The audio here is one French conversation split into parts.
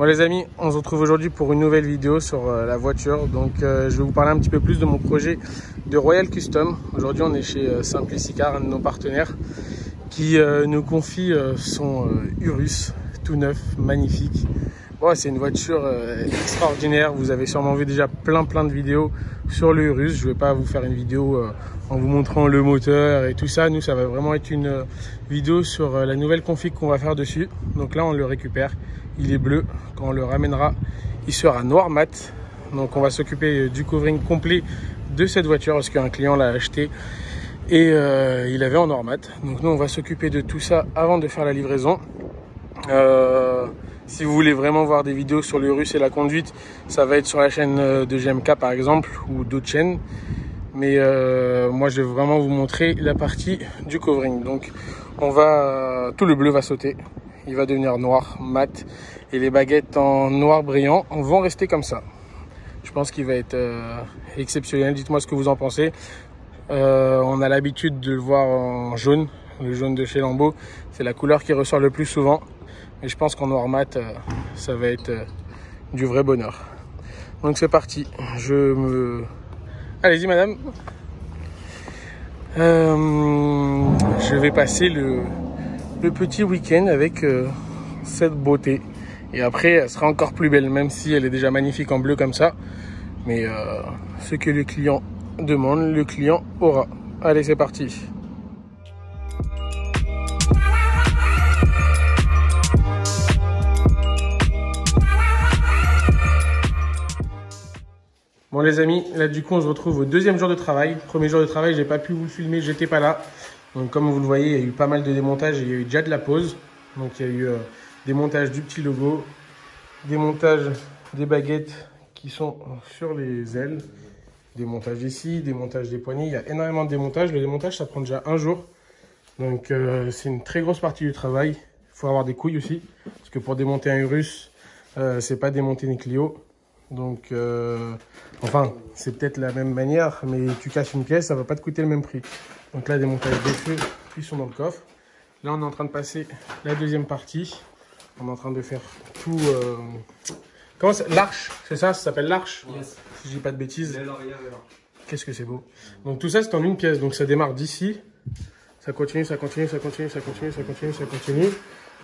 Bon les amis, on se retrouve aujourd'hui pour une nouvelle vidéo sur la voiture. Donc je vais vous parler un petit peu plus de mon projet de Royal Custom. Aujourd'hui on est chez Simplicicar, un de nos partenaires, qui nous confie son Urus tout neuf, magnifique. Bon, c'est une voiture extraordinaire. Vous avez sûrement vu déjà plein de vidéos sur le Urus. Je ne vais pas vous faire une vidéo en vous montrant le moteur et tout ça. Nous, ça va vraiment être une vidéo sur la nouvelle config qu'on va faire dessus. Donc là, on le récupère. Il est bleu. Quand on le ramènera, il sera noir mat. Donc on va s'occuper du covering complet de cette voiture parce qu'un client l'a acheté et il avait en noir mat. Donc nous, on va s'occuper de tout ça avant de faire la livraison. Si vous voulez vraiment voir des vidéos sur le Urus et la conduite, ça va être sur la chaîne de GMK par exemple ou d'autres chaînes. Mais moi je vais vraiment vous montrer la partie du covering. Donc tout le bleu va sauter, il va devenir noir mat et les baguettes en noir brillant vont rester comme ça. Je pense qu'il va être exceptionnel. Dites-moi ce que vous en pensez. On a l'habitude de le voir en jaune, le jaune de chez Lambo. C'est la couleur qui ressort le plus souvent. Et je pense qu'en noir mat, ça va être du vrai bonheur. Donc c'est parti. Allez-y madame. Je vais passer le petit week-end avec cette beauté. Et après, elle sera encore plus belle, même si elle est déjà magnifique en bleu comme ça. Mais ce que le client demande, le client aura. Allez, c'est parti. Bon les amis, là du coup on se retrouve au deuxième jour de travail. Premier jour de travail, j'ai pas pu vous le filmer, j'étais pas là. Donc comme vous le voyez, il y a eu pas mal de démontage et il y a eu déjà de la pause. Donc il y a eu démontage du petit logo, démontage des baguettes qui sont sur les ailes, démontage ici, démontage des poignées. Il y a énormément de démontage. Le démontage ça prend déjà un jour. Donc c'est une très grosse partie du travail. Il faut avoir des couilles aussi. Parce que pour démonter un Urus, c'est pas démonter une Clio. Donc, enfin, c'est peut-être la même manière, mais tu casses une pièce, ça va pas te coûter le même prix. Donc là, démontage des feux, ils sont dans le coffre. Là, on est en train de passer la deuxième partie. On est en train de faire tout... Comment c'est? L'arche, c'est ça? Ça s'appelle l'arche? Yes. Si je dis pas de bêtises. Qu'est-ce que c'est beau. Donc tout ça, c'est en une pièce. Donc ça démarre d'ici. Ça continue, ça continue, ça continue, ça continue, ça continue, ça continue.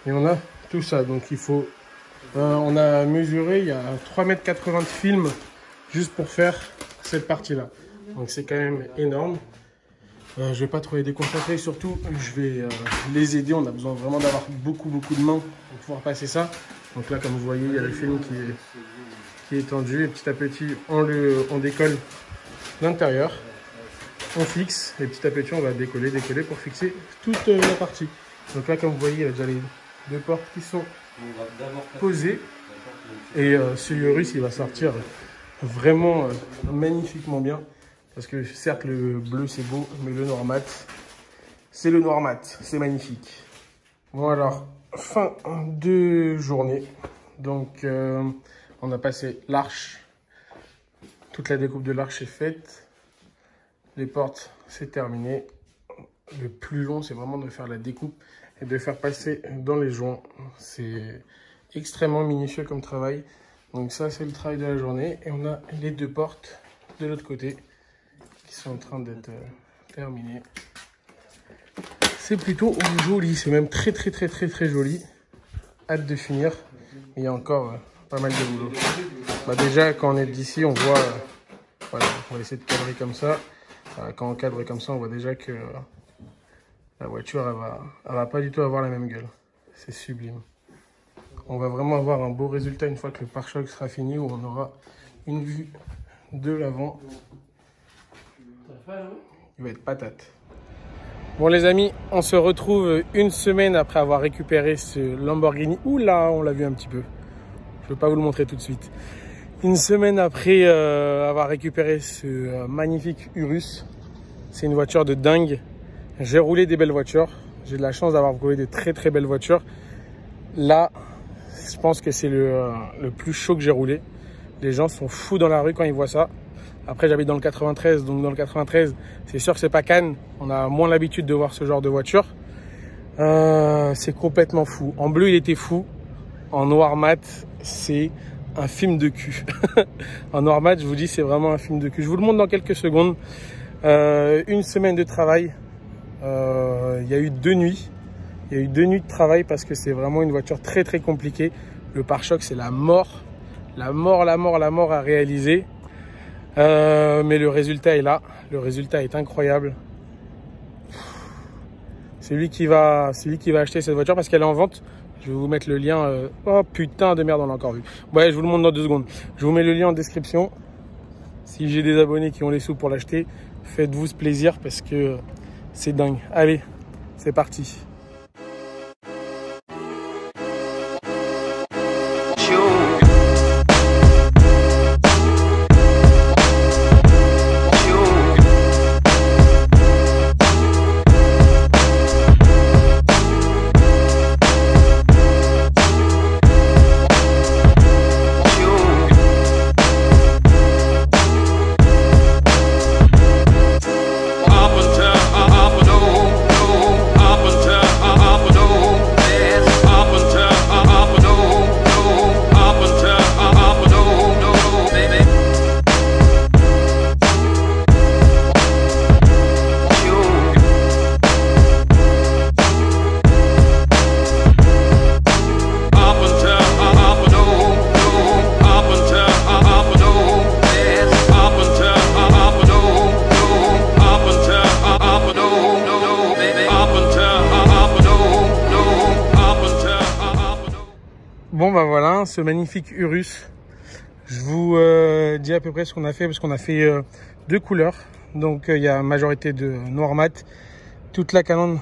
Et on a tout ça. Donc il faut... on a mesuré, il y a 3,80 m de film juste pour faire cette partie-là. Donc c'est quand même énorme. Je ne vais pas trop les déconcentrer, surtout je vais les aider. On a besoin vraiment d'avoir beaucoup de mains pour pouvoir passer ça. Donc là, comme vous voyez, il y a le film qui est tendu. Et petit à petit, on décolle l'intérieur. On fixe et petit à petit, on va décoller pour fixer toute la partie. Donc là, comme vous voyez, il y a déjà les deux portes qui sont posé et ce Urus il va sortir vraiment magnifiquement bien parce que certes le bleu c'est beau mais le noir mat c'est le noir mat, c'est magnifique. Bon alors fin de journée, donc on a passé l'arche, toute la découpe de l'arche est faite, les portes c'est terminé. Le plus long c'est vraiment de faire la découpe et de faire passer dans les joints. C'est extrêmement minutieux comme travail. Donc ça, c'est le travail de la journée. Et on a les deux portes de l'autre côté qui sont en train d'être terminées. C'est plutôt joli. C'est même très joli. Hâte de finir. Il y a encore pas mal de boulot. Bah déjà, quand on est d'ici, on voit... voilà, on va essayer de cadrer comme ça. Quand on cadre comme ça, on voit déjà que... la voiture, elle va pas du tout avoir la même gueule. C'est sublime. On va vraiment avoir un beau résultat une fois que le pare-choc sera fini, où on aura une vue de l'avant. Il va être patate. Bon les amis, on se retrouve une semaine après avoir récupéré ce Lamborghini. Oula, on l'a vu un petit peu. Je ne peux pas vous le montrer tout de suite. Une semaine après avoir récupéré ce magnifique Urus. C'est une voiture de dingue. J'ai roulé des belles voitures. J'ai de la chance d'avoir roulé de très belles voitures. Là, je pense que c'est le plus chaud que j'ai roulé. Les gens sont fous dans la rue quand ils voient ça. Après, j'habite dans le 93. Donc dans le 93, c'est sûr que c'est pas Cannes. On a moins l'habitude de voir ce genre de voiture. C'est complètement fou. En bleu, il était fou. en noir mat, c'est un film de cul. En noir mat, je vous dis, c'est vraiment un film de cul. Je vous le montre dans quelques secondes. Une semaine de travail. Il y a eu 2 nuits. Il y a eu 2 nuits de travail parce que c'est vraiment une voiture très très compliquée. Le pare-choc, c'est la mort. La mort à réaliser. Mais le résultat est là. Le résultat est incroyable. C'est lui qui va acheter cette voiture parce qu'elle est en vente. Je vais vous mettre le lien. Oh putain de merde, on l'a encore vu. Ouais, je vous le montre dans 2 secondes. Je vous mets le lien en description. Si j'ai des abonnés qui ont les sous pour l'acheter, faites-vous ce plaisir parce que c'est dingue. Allez, c'est parti. Bon bah voilà, ce magnifique Urus. Je vous dis à peu près ce qu'on a fait parce qu'on a fait 2 couleurs. Donc il y a majorité de noir mat, toute la calandre,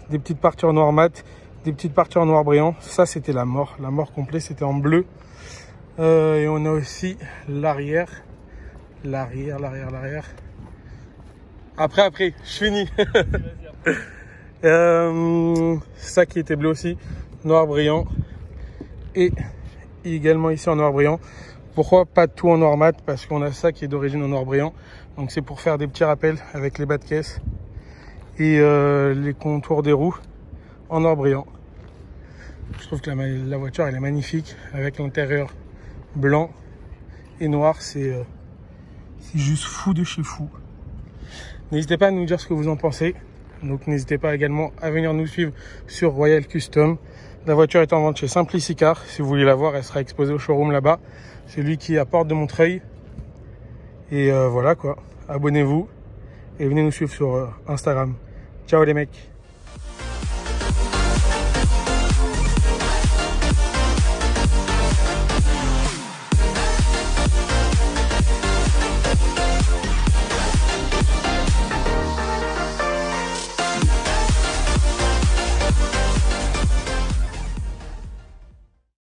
des petites parties en noir mat, des petites parties en noir brillant. Ça c'était la mort complète, c'était en bleu. Et on a aussi l'arrière. Après, je finis. Ça qui était bleu aussi, noir brillant. Et également ici en noir brillant. Pourquoi pas tout en noir mat? Parce qu'on a ça qui est d'origine en noir brillant. Donc c'est pour faire des petits rappels avec les bas de caisse et les contours des roues en noir brillant. Je trouve que la voiture elle est magnifique avec l'intérieur blanc et noir. C'est juste fou de chez fou. N'hésitez pas à nous dire ce que vous en pensez. Donc n'hésitez pas également à venir nous suivre sur Royal Custom. La voiture est en vente chez Simplicicar. Si vous voulez la voir, elle sera exposée au showroom là-bas. C'est lui qui est à Porte de Montreuil. Et voilà quoi. Abonnez-vous et venez nous suivre sur Instagram. Ciao les mecs.